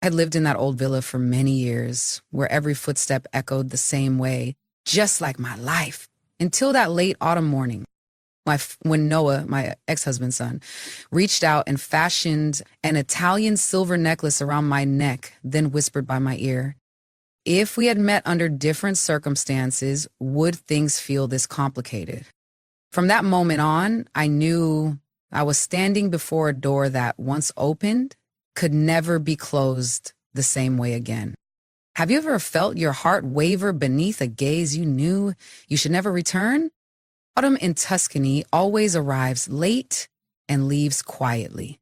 I had lived in that old villa for many years, where every footstep echoed the same way, just like my life, until that late autumn morning. When Noah, my ex-husband's son, reached out and fashioned an Italian silver necklace around my neck, then whispered by my ear, "If we had met under different circumstances, would things feel this complicated?" From that moment on, I knew I was standing before a door that, once opened, could never be closed the same way again. Have you ever felt your heart waver beneath a gaze you knew you should never return? Autumn in Tuscany always arrives late and leaves quietly.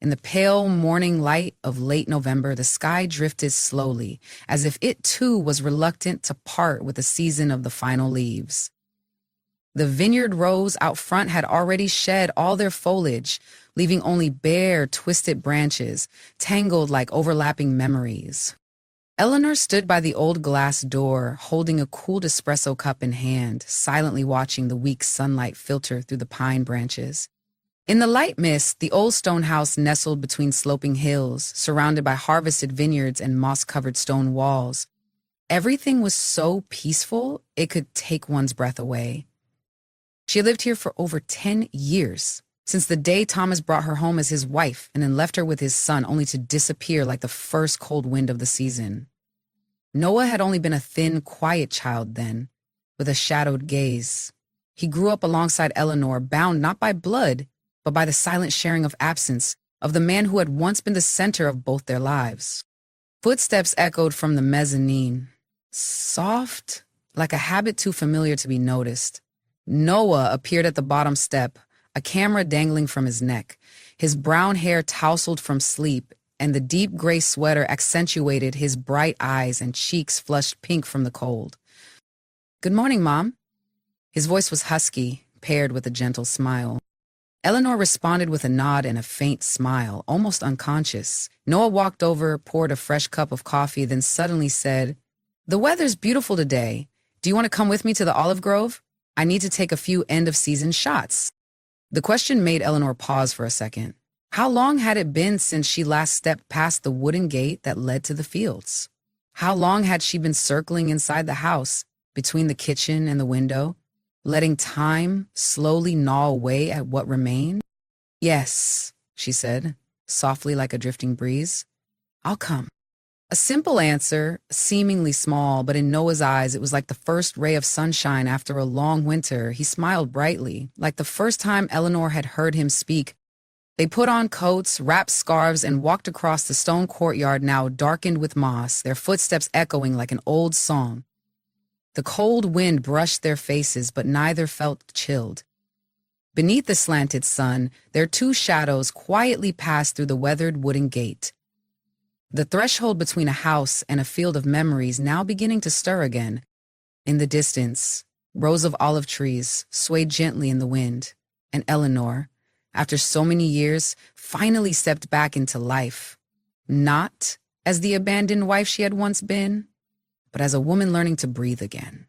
In the pale morning light of late November, the sky drifted slowly, as if it too was reluctant to part with the season of the final leaves. The vineyard rows out front had already shed all their foliage, leaving only bare, twisted branches, tangled like overlapping memories. Eleanor stood by the old glass door, holding a cooled espresso cup in hand, silently watching the weak sunlight filter through the pine branches. In the light mist, the old stone house nestled between sloping hills, surrounded by harvested vineyards and moss-covered stone walls. Everything was so peaceful, it could take one's breath away. She had lived here for over 10 years, since the day Thomas brought her home as his wife and then left her with his son, only to disappear like the first cold wind of the season. Noah had only been a thin, quiet child then, with a shadowed gaze. He grew up alongside Eleanor, bound not by blood, but by the silent sharing of absence of the man who had once been the center of both their lives. Footsteps echoed from the mezzanine, soft, like a habit too familiar to be noticed. Noah appeared at the bottom step, a camera dangling from his neck. His brown hair tousled from sleep, and the deep gray sweater accentuated his bright eyes and cheeks flushed pink from the cold. "Good morning, Mom." His voice was husky, paired with a gentle smile. Eleanor responded with a nod and a faint smile, almost unconscious. Noah walked over, poured a fresh cup of coffee, then suddenly said, "The weather's beautiful today. Do you want to come with me to the olive grove? I need to take a few end-of-season shots." The question made Eleanor pause for a second. How long had it been since she last stepped past the wooden gate that led to the fields? How long had she been circling inside the house, between the kitchen and the window, letting time slowly gnaw away at what remained? "Yes," she said, softly like a drifting breeze. "I'll come." A simple answer, seemingly small, but in Noah's eyes it was like the first ray of sunshine after a long winter. He smiled brightly, like the first time Eleanor had heard him speak. They put on coats, wrapped scarves, and walked across the stone courtyard now darkened with moss, their footsteps echoing like an old song. The cold wind brushed their faces, but neither felt chilled. Beneath the slanted sun, their two shadows quietly passed through the weathered wooden gate. The threshold between a house and a field of memories now beginning to stir again. In the distance, rows of olive trees swayed gently in the wind, and Eleanor, after so many years, finally stepped back into life, not as the abandoned wife she had once been, but as a woman learning to breathe again.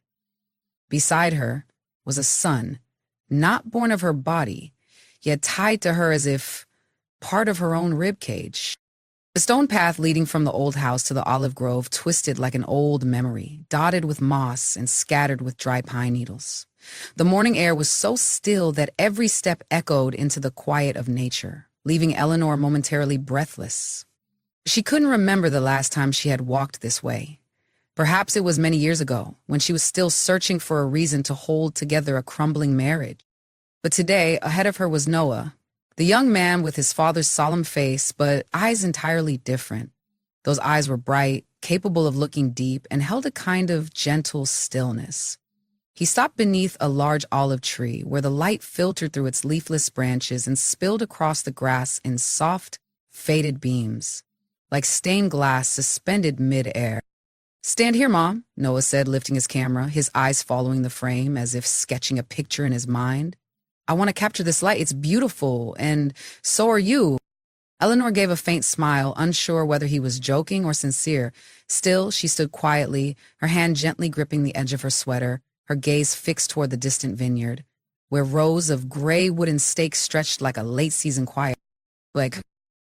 Beside her was a son, not born of her body, yet tied to her as if part of her own ribcage. The stone path leading from the old house to the olive grove twisted like an old memory, dotted with moss and scattered with dry pine needles. The morning air was so still that every step echoed into the quiet of nature, leaving Eleanor momentarily breathless. She couldn't remember the last time she had walked this way. Perhaps it was many years ago, when she was still searching for a reason to hold together a crumbling marriage. But today, ahead of her was Noah, the young man with his father's solemn face, but eyes entirely different. Those eyes were bright, capable of looking deep, and held a kind of gentle stillness. He stopped beneath a large olive tree where the light filtered through its leafless branches and spilled across the grass in soft, faded beams, like stained glass suspended mid-air. "Stand here, Mom," Noah said, lifting his camera, his eyes following the frame as if sketching a picture in his mind. "I want to capture this light. It's beautiful, and so are you." Eleanor gave a faint smile, unsure whether he was joking or sincere. Still, she stood quietly, her hand gently gripping the edge of her sweater, her gaze fixed toward the distant vineyard, where rows of gray wooden stakes stretched like a late-season choir.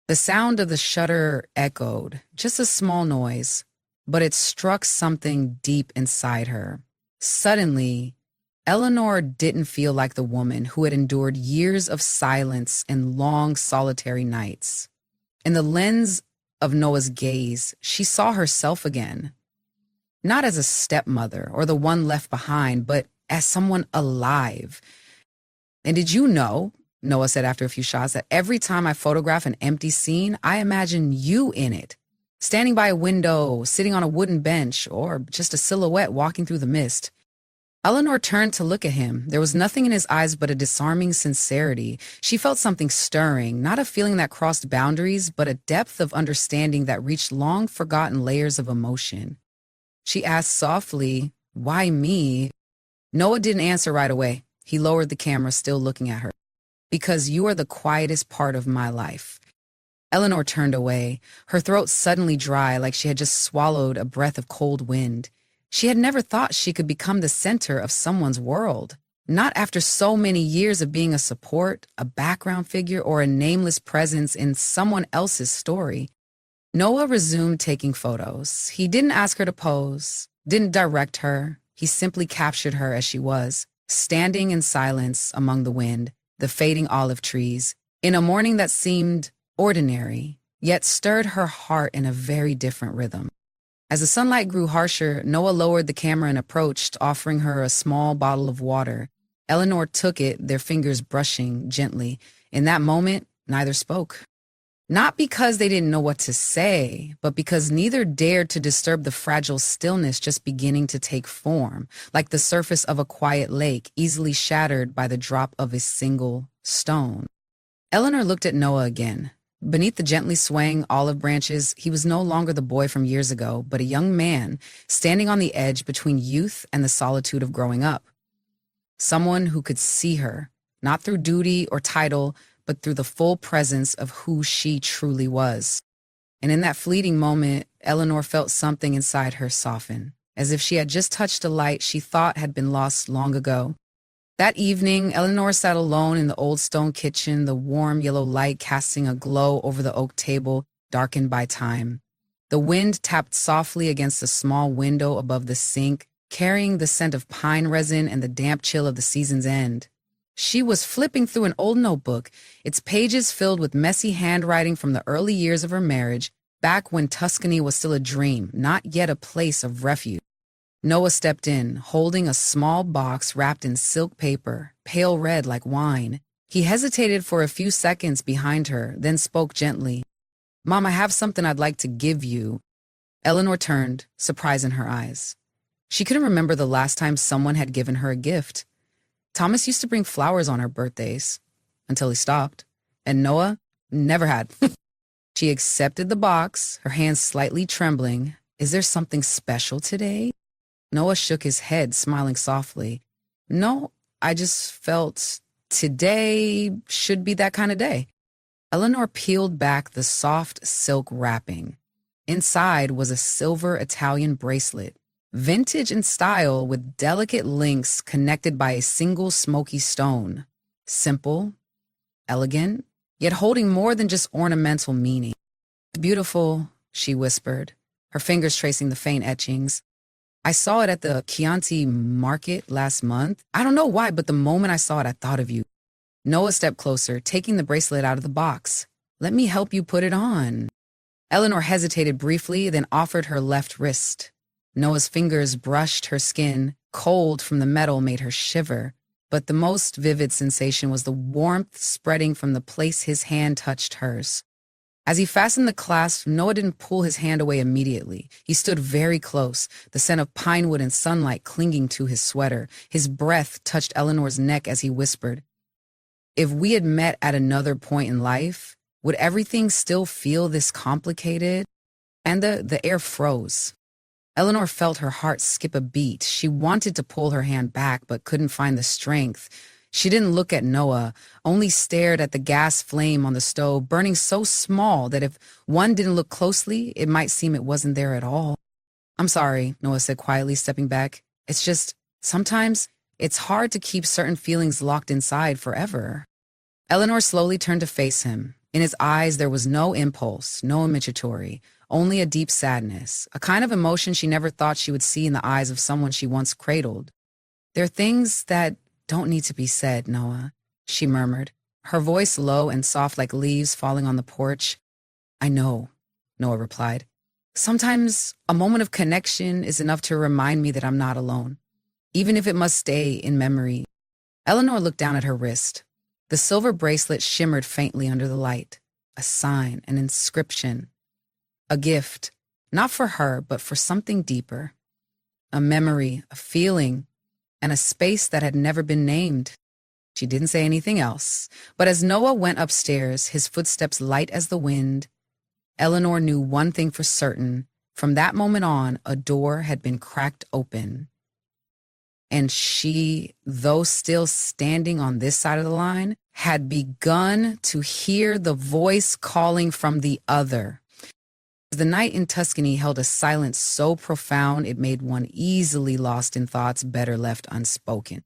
The sound of the shutter echoed, just a small noise, but it struck something deep inside her. Suddenly, Eleanor didn't feel like the woman who had endured years of silence and long solitary nights. In the lens of Noah's gaze, she saw herself again, not as a stepmother or the one left behind, but as someone alive. And did you know, Noah said after a few shots, that every time I photograph an empty scene, I imagine you in it, standing by a window, sitting on a wooden bench, or just a silhouette walking through the mist. Eleanor turned to look at him. There was nothing in his eyes but a disarming sincerity. She felt something stirring, not a feeling that crossed boundaries, but a depth of understanding that reached long-forgotten layers of emotion. She asked softly, "Why me?" Noah didn't answer right away. He lowered the camera, still looking at her. "Because you are the quietest part of my life." Eleanor turned away, her throat suddenly dry like she had just swallowed a breath of cold wind. She had never thought she could become the center of someone's world. Not after so many years of being a support, a background figure, or a nameless presence in someone else's story. Noah resumed taking photos. He didn't ask her to pose, didn't direct her. He simply captured her as she was, standing in silence among the wind, the fading olive trees, in a morning that seemed ordinary, yet stirred her heart in a very different rhythm. As the sunlight grew harsher, Noah lowered the camera and approached, offering her a small bottle of water. Eleanor took it, their fingers brushing gently. In that moment, neither spoke. Not because they didn't know what to say, but because neither dared to disturb the fragile stillness just beginning to take form, like the surface of a quiet lake, easily shattered by the drop of a single stone. Eleanor looked at Noah again. Beneath the gently swaying olive branches, he was no longer the boy from years ago, but a young man standing on the edge between youth and the solitude of growing up. Someone who could see her, not through duty or title, but through the full presence of who she truly was. And in that fleeting moment, Eleanor felt something inside her soften, as if she had just touched a light she thought had been lost long ago. That evening, Eleanor sat alone in the old stone kitchen, the warm yellow light casting a glow over the oak table, darkened by time. The wind tapped softly against the small window above the sink, carrying the scent of pine resin and the damp chill of the season's end. She was flipping through an old notebook, its pages filled with messy handwriting from the early years of her marriage, back when Tuscany was still a dream, not yet a place of refuge. Noah stepped in, holding a small box wrapped in silk paper, pale red like wine. He hesitated for a few seconds behind her, then spoke gently. "Mom, I have something I'd like to give you." Eleanor turned, surprise in her eyes. She couldn't remember the last time someone had given her a gift. Thomas used to bring flowers on her birthdays, until he stopped, and Noah never had. She accepted the box, her hands slightly trembling. "Is there something special today?" Noah shook his head, smiling softly. "No, I just felt today should be that kind of day." Eleanor peeled back the soft silk wrapping. Inside was a silver Italian bracelet, vintage in style with delicate links connected by a single smoky stone. Simple, elegant, yet holding more than just ornamental meaning. "Beautiful," she whispered, her fingers tracing the faint etchings. "I saw it at the Chianti market last month. I don't know why, but the moment I saw it, I thought of you." Noah stepped closer, taking the bracelet out of the box. "Let me help you put it on." Eleanor hesitated briefly, then offered her left wrist. Noah's fingers brushed her skin. Cold from the metal made her shiver. But the most vivid sensation was the warmth spreading from the place his hand touched hers. As he fastened the clasp, Noah didn't pull his hand away immediately. He stood very close, the scent of pine wood and sunlight clinging to his sweater. His breath touched Eleanor's neck as he whispered, "If we had met at another point in life, would everything still feel this complicated?" And the air froze. Eleanor felt her heart skip a beat. She wanted to pull her hand back, but couldn't find the strength. She didn't look at Noah, only stared at the gas flame on the stove, burning so small that if one didn't look closely, it might seem it wasn't there at all. "I'm sorry," Noah said quietly, stepping back. "It's just, sometimes it's hard to keep certain feelings locked inside forever." Eleanor slowly turned to face him. In his eyes, there was no impulse, no imagatory, only a deep sadness, a kind of emotion she never thought she would see in the eyes of someone she once cradled. "There are things that don't need to be said, Noah," she murmured, her voice low and soft like leaves falling on the porch. "I know," Noah replied. "Sometimes a moment of connection is enough to remind me that I'm not alone, even if it must stay in memory." Eleanor looked down at her wrist. The silver bracelet shimmered faintly under the light. A sign, an inscription. A gift, not for her, but for something deeper. A memory, a feeling, and a space that had never been named. She didn't say anything else, but as Noah went upstairs, his footsteps light as the wind, Eleanor knew one thing for certain. From that moment on, a door had been cracked open. And she, though still standing on this side of the line, had begun to hear the voice calling from the other. The night in Tuscany held a silence so profound it made one easily lost in thoughts better left unspoken.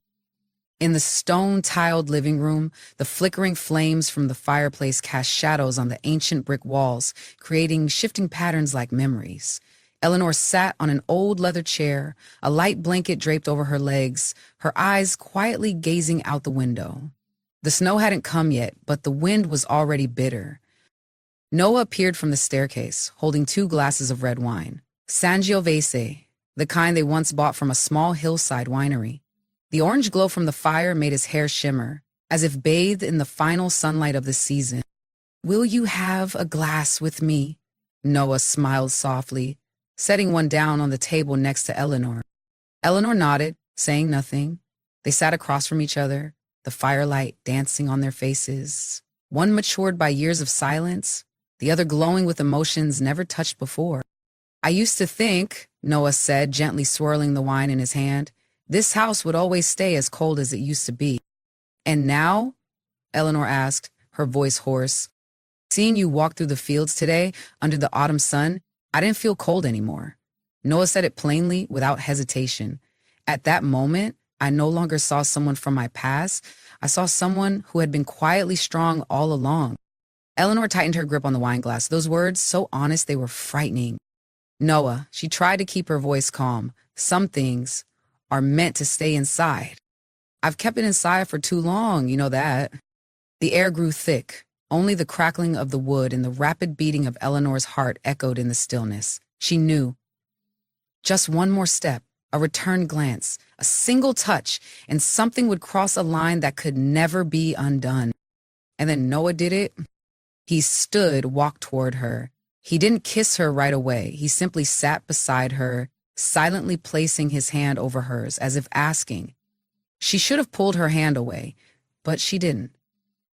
In the stone-tiled living room, the flickering flames from the fireplace cast shadows on the ancient brick walls, creating shifting patterns like memories. Eleanor sat on an old leather chair, a light blanket draped over her legs, her eyes quietly gazing out the window. The snow hadn't come yet, but the wind was already bitter. Noah appeared from the staircase, holding 2 glasses of red wine. Sangiovese, the kind they once bought from a small hillside winery. The orange glow from the fire made his hair shimmer, as if bathed in the final sunlight of the season. "Will you have a glass with me?" Noah smiled softly, setting one down on the table next to Eleanor. Eleanor nodded, saying nothing. They sat across from each other, the firelight dancing on their faces. One matured by years of silence, the other glowing with emotions never touched before. "I used to think," Noah said, gently swirling the wine in his hand, "this house would always stay as cold as it used to be." "And now?" Eleanor asked, her voice hoarse. "Seeing you walk through the fields today, under the autumn sun, I didn't feel cold anymore." Noah said it plainly, without hesitation. At that moment, I no longer saw someone from my past. I saw someone who had been quietly strong all along. Eleanor tightened her grip on the wine glass. Those words, so honest they were frightening. "Noah," she tried to keep her voice calm, "some things are meant to stay inside. I've kept it inside for too long, you know that." The air grew thick. Only the crackling of the wood and the rapid beating of Eleanor's heart echoed in the stillness. She knew. Just one more step, a return glance, a single touch, and something would cross a line that could never be undone. And then Noah did it. He stood, walked toward her. He didn't kiss her right away. He simply sat beside her, silently placing his hand over hers, as if asking. She should have pulled her hand away, but she didn't.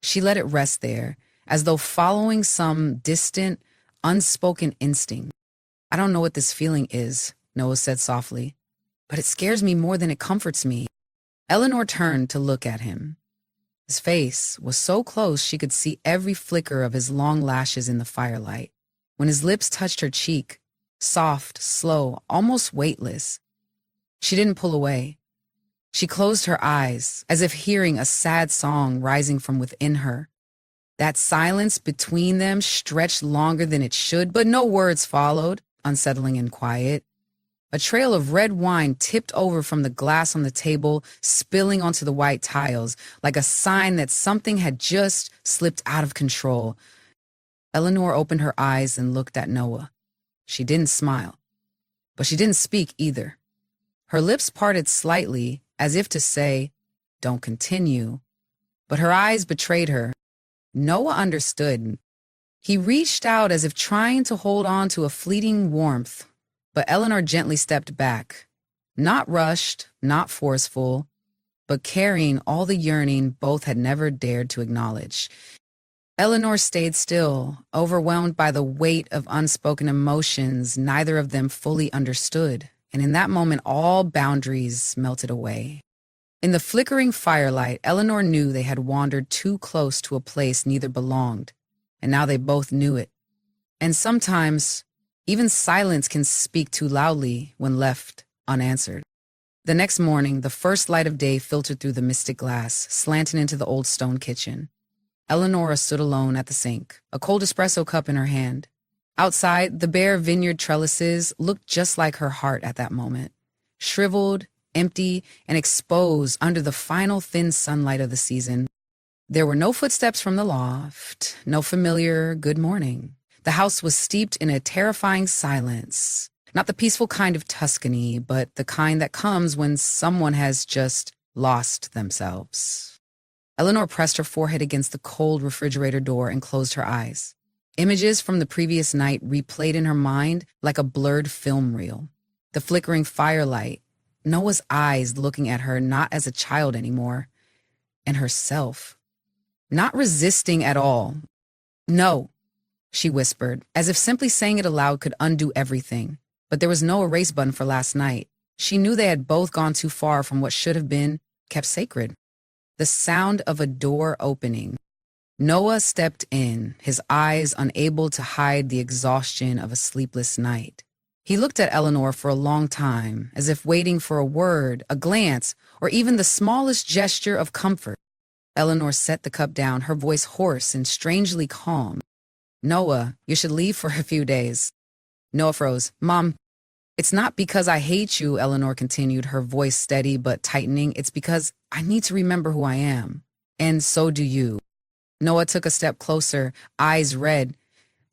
She let it rest there, as though following some distant, unspoken instinct. "I don't know what this feeling is," Noah said softly, "but it scares me more than it comforts me." Eleanor turned to look at him. His face was so close she could see every flicker of his long lashes in the firelight. When his lips touched her cheek, soft, slow, almost weightless, she didn't pull away. She closed her eyes, as if hearing a sad song rising from within her. That silence between them stretched longer than it should, but no words followed, unsettling and quiet. A trail of red wine tipped over from the glass on the table, spilling onto the white tiles, like a sign that something had just slipped out of control. Eleanor opened her eyes and looked at Noah. She didn't smile, but she didn't speak either. Her lips parted slightly, as if to say, "Don't continue," but her eyes betrayed her. Noah understood. He reached out as if trying to hold on to a fleeting warmth, but Eleanor gently stepped back. Not rushed, not forceful, but carrying all the yearning both had never dared to acknowledge. Eleanor stayed still, overwhelmed by the weight of unspoken emotions neither of them fully understood, and in that moment all boundaries melted away. In the flickering firelight, Eleanor knew they had wandered too close to a place neither belonged, and now they both knew it. And sometimes, even silence can speak too loudly when left unanswered. The next morning, the first light of day filtered through the mystic glass, slanting into the old stone kitchen. Eleanor stood alone at the sink, a cold espresso cup in her hand. Outside, the bare vineyard trellises looked just like her heart at that moment, shriveled, empty, and exposed under the final thin sunlight of the season. There were no footsteps from the loft, no familiar good morning. The house was steeped in a terrifying silence, not the peaceful kind of Tuscany, but the kind that comes when someone has just lost themselves. Eleanor pressed her forehead against the cold refrigerator door and closed her eyes. Images from the previous night replayed in her mind like a blurred film reel. The flickering firelight, Noah's eyes looking at her not as a child anymore, and herself. Not resisting at all. No, she whispered, as if simply saying it aloud could undo everything. But there was no erase button for last night. She knew they had both gone too far from what should have been kept sacred. The sound of a door opening. Noah stepped in, his eyes unable to hide the exhaustion of a sleepless night. He looked at Eleanor for a long time, as if waiting for a word, a glance, or even the smallest gesture of comfort. Eleanor set the cup down, her voice hoarse and strangely calm. "Noah, you should leave for a few days." Noah froze. "Mom, it's not because I hate you," Eleanor continued, her voice steady but tightening. "It's because I need to remember who I am. And so do you." Noah took a step closer, eyes red.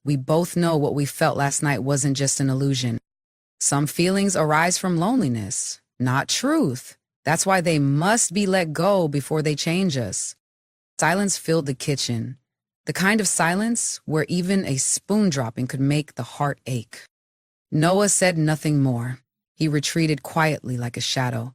"We both know what we felt last night wasn't just an illusion. Some feelings arise from loneliness, not truth. That's why they must be let go before they change us." Silence filled the kitchen, the kind of silence where even a spoon dropping could make the heart ache. Noah said nothing more. He retreated quietly like a shadow.